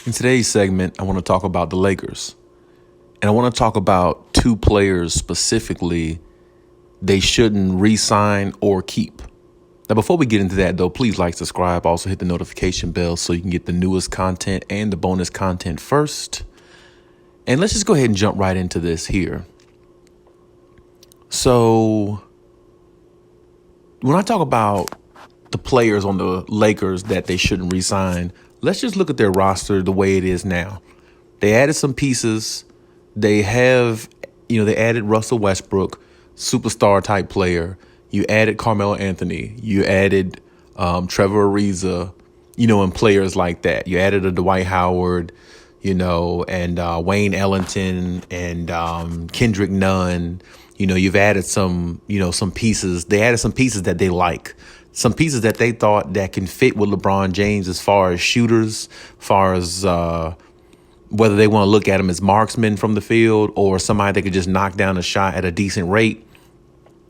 In today's segment, I want to talk about the Lakers. And I want to talk about two players specifically they shouldn't re-sign or keep. Now, before we get into that, though, please like, subscribe. Also hit the notification bell so you can get the newest content and the bonus content first. And let's just go ahead and jump right into this here. So when I talk about the players on the Lakers that they shouldn't re-sign, let's just look at their roster the way it is now. They added some pieces. They added Russell Westbrook, superstar type player. You added Carmelo Anthony. You added Trevor Ariza, and players like that. You added a Dwight Howard, and Wayne Ellington and Kendrick Nunn. You've added some pieces. They added some pieces that they like. Some pieces that they thought that can fit with LeBron James as far as shooters, as far as whether they want to look at him as marksmen from the field or somebody that could just knock down a shot at a decent rate.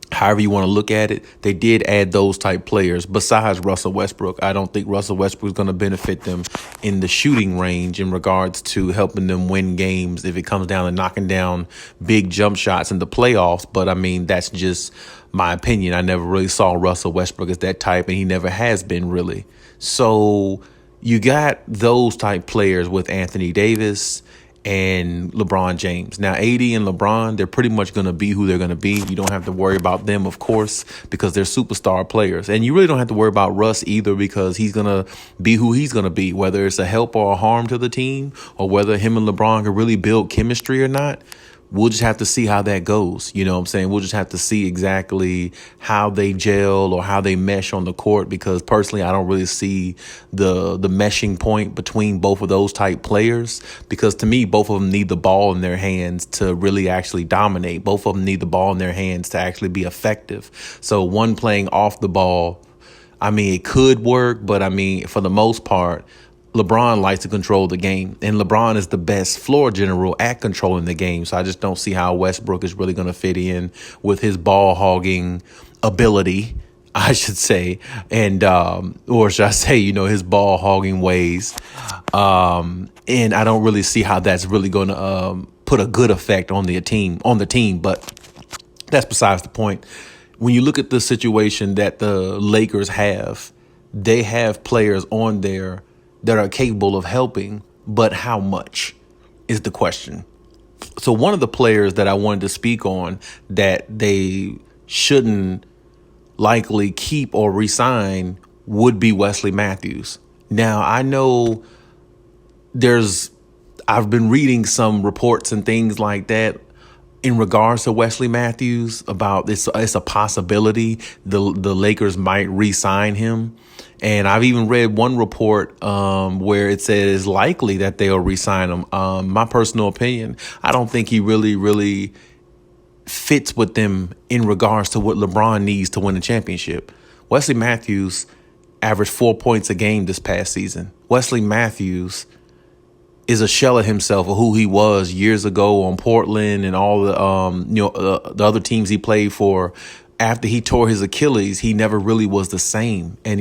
However you want to look at it, they did add those type players besides Russell Westbrook. I don't think Russell Westbrook is going to benefit them in the shooting range in regards to helping them win games if it comes down to knocking down big jump shots in the playoffs. But, that's just my opinion. I never really saw Russell Westbrook as that type, and he never has been really. So you got those type players with Anthony Davis and LeBron James. Now, AD and LeBron, they're pretty much going to be who they're going to be. You don't have to worry about them, of course, because they're superstar players. And you really don't have to worry about Russ either because he's going to be who he's going to be, whether it's a help or a harm to the team or whether him and LeBron can really build chemistry or not. We'll just have to see how that goes. You know what I'm saying? We'll just have to see exactly how they gel or how they mesh on the court, because personally, I don't really see the meshing point between both of those type players, because to me, both of them need the ball in their hands to really actually dominate. Both of them need the ball in their hands to actually be effective. So one playing off the ball, it could work, but for the most part, LeBron likes to control the game, and LeBron is the best floor general at controlling the game. So I just don't see how Westbrook is really going to fit in with his ball hogging ability, I should say, and or should I say, his ball hogging ways. And I don't really see how that's really going to put a good effect on the team. But that's besides the point. When you look at the situation that the Lakers have, they have players on there that are capable of helping, but how much is the question. So one of the players that I wanted to speak on that they shouldn't likely keep or re-sign would be Wesley Matthews. Now, I know I've been reading some reports and things like that in regards to Wesley Matthews about this. It's a possibility the Lakers might re-sign him. And I've even read one report where it said it's likely that they'll re-sign him. My personal opinion, I don't think he really fits with them in regards to what LeBron needs to win a championship. Wesley Matthews averaged 4 points a game this past season. Wesley Matthews is a shell of himself of who he was years ago on Portland and all the other teams he played for. After he tore his Achilles, he never really was the same. And,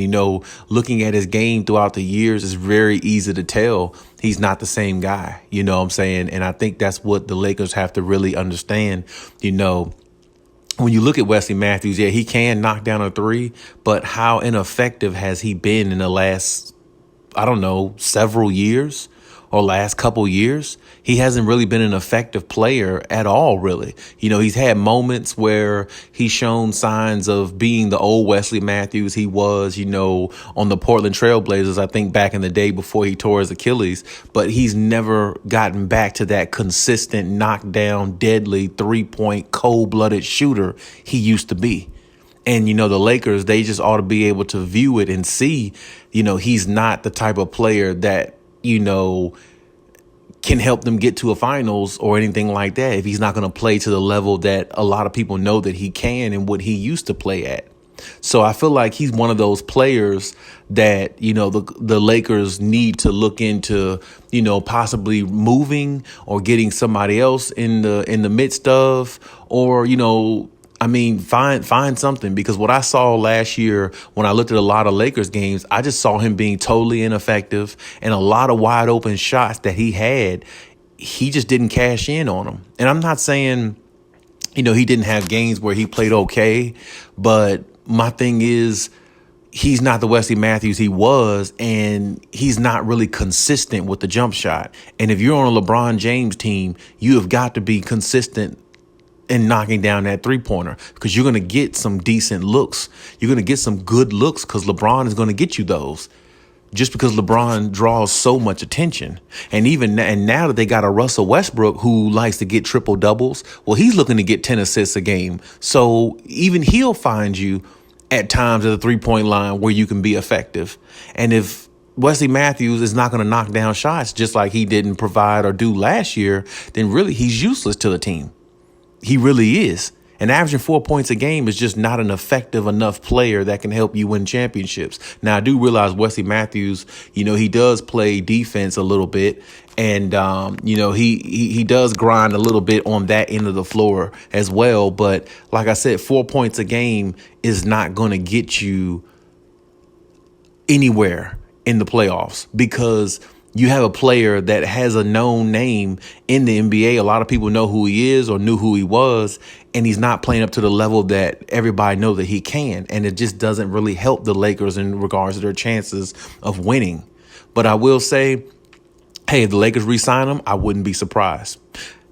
looking at his game throughout the years, it's very easy to tell he's not the same guy. You know what I'm saying? And I think that's what the Lakers have to really understand. When you look at Wesley Matthews, yeah, he can knock down a three, but how ineffective has he been in the last, several years? Or last couple years? He hasn't really been an effective player at all, really. He's had moments where he's shown signs of being the old Wesley Matthews he was, on the Portland Trailblazers, I think back in the day before he tore his Achilles. But he's never gotten back to that consistent knockdown, deadly, three-point, cold-blooded shooter he used to be. And, the Lakers, they just ought to be able to view it and see, he's not the type of player that, can help them get to a finals or anything like that if he's not going to play to the level that a lot of people know that he can and what he used to play at. So I feel like he's one of those players that, the Lakers need to look into, possibly moving or getting somebody else in the midst of, or, I mean, find something, because what I saw last year when I looked at a lot of Lakers games, I just saw him being totally ineffective, and a lot of wide open shots that he had, he just didn't cash in on them. And I'm not saying, he didn't have games where he played okay, but my thing is, he's not the Wesley Matthews he was, and he's not really consistent with the jump shot. And if you're on a LeBron James team, you have got to be consistent in knocking down that three-pointer, because you're going to get some decent looks. You're going to get some good looks because LeBron is going to get you those, just because LeBron draws so much attention. And now that they got a Russell Westbrook who likes to get triple doubles, well, he's looking to get 10 assists a game. So even he'll find you at times at the three-point line where you can be effective. And if Wesley Matthews is not going to knock down shots just like he didn't provide or do last year, then really he's useless to the team. He really is. And averaging 4 points a game is just not an effective enough player that can help you win championships. Now, I do realize Wesley Matthews, he does play defense a little bit. And, he does grind a little bit on that end of the floor as well. But like I said, 4 points a game is not going to get you anywhere in the playoffs, because you have a player that has a known name in the NBA. A lot of people know who he is or knew who he was, and he's not playing up to the level that everybody knows that he can. And it just doesn't really help the Lakers in regards to their chances of winning. But I will say, hey, if the Lakers re-sign him, I wouldn't be surprised.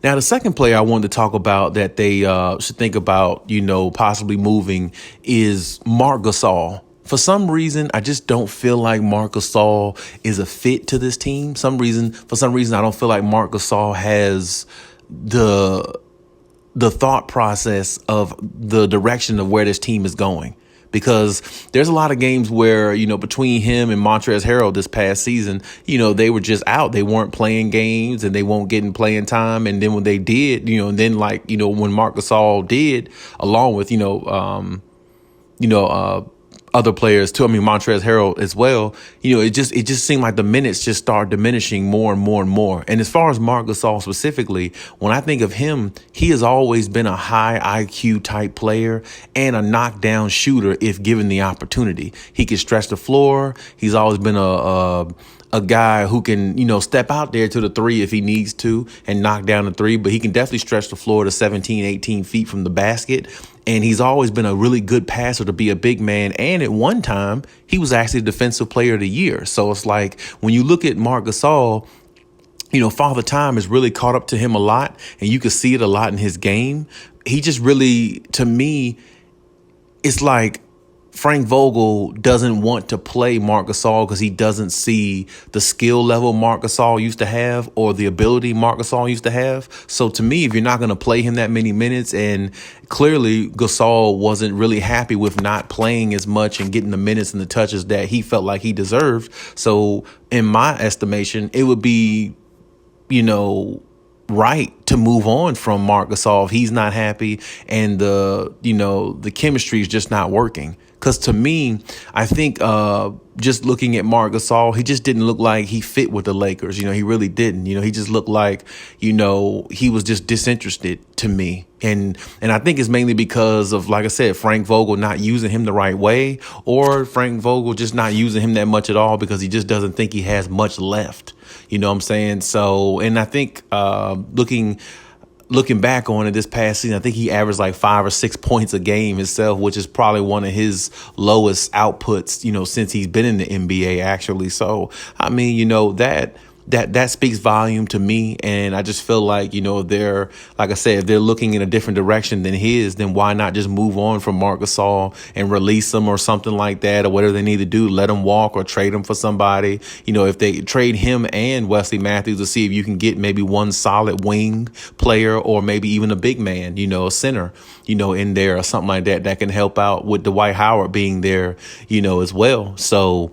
Now, the second player I wanted to talk about that they should think about, possibly moving is Marc Gasol. For some reason, I just don't feel like Marc Gasol is a fit to this team. For some reason, I don't feel like Marc Gasol has the thought process of the direction of where this team is going. Because there's a lot of games where, between him and Montrezl Harrell this past season, they were just out. They weren't playing games and they weren't getting playing time. And then when they did, when Marc Gasol did, along with, other players too. I mean, Montrezl Harrell as well. It just seemed like the minutes just start diminishing more and more and more. And as far as Marc Gasol specifically, when I think of him, he has always been a high IQ type player and a knockdown shooter if given the opportunity. He can stretch the floor. He's always been a guy who can, step out there to the three if he needs to and knock down the three, but he can definitely stretch the floor to 17, 18 feet from the basket. And he's always been a really good passer to be a big man. And at one time, he was actually Defensive Player of the Year. So it's like when you look at Marc Gasol, Father Time has really caught up to him a lot, and you can see it a lot in his game. He just really, to me, it's like Frank Vogel doesn't want to play Marc Gasol because he doesn't see the skill level Marc Gasol used to have or the ability Marc Gasol used to have. So to me, if you're not going to play him that many minutes, and clearly Gasol wasn't really happy with not playing as much and getting the minutes and the touches that he felt like he deserved. So in my estimation, it would be, right to move on from Marc Gasol if he's not happy and the chemistry is just not working. Because to me, I think just looking at Marc Gasol, he just didn't look like he fit with the Lakers. He really didn't. He just looked like, he was just disinterested to me. And I think it's mainly because of, like I said, Frank Vogel not using him the right way, or Frank Vogel just not using him that much at all because he just doesn't think he has much left. You know what I'm saying? So, and I think looking back on it this past season, I think he averaged like 5 or 6 points a game himself, which is probably one of his lowest outputs, since he's been in the NBA, actually. So, I mean, that speaks volume to me. And I just feel like, they're, like I said, if they're looking in a different direction than his, then why not just move on from Marc Gasol and release him or something like that, or whatever they need to do, let him walk or trade him for somebody. If they trade him and Wesley Matthews to see if you can get maybe one solid wing player or maybe even a big man, a center, in there or something like that can help out with Dwight Howard being there, as well. So,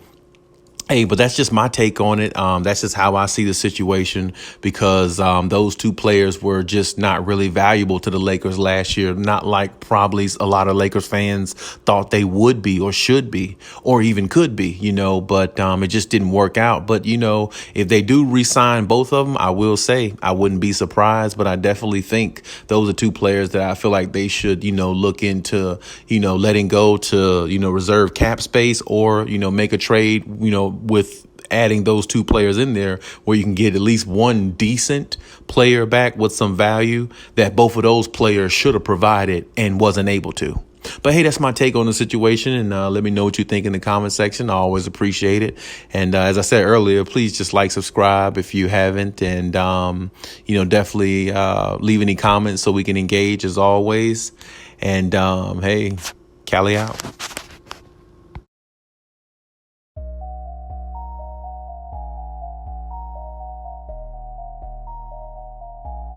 Hey, but that's just my take on it. That's just how I see the situation because those two players were just not really valuable to the Lakers last year. Not like probably a lot of Lakers fans thought they would be or should be or even could be, but it just didn't work out. But, if they do re-sign both of them, I will say I wouldn't be surprised. But I definitely think those are two players that I feel like they should, look into, letting go to, reserve cap space or, make a trade, with adding those two players in there where you can get at least one decent player back with some value that both of those players should have provided and wasn't able to. But hey, that's my take on the situation. And let me know what you think in the comment section. I always appreciate it. And as I said earlier, please just subscribe if you haven't. And, definitely leave any comments so we can engage as always. And hey, Cali out.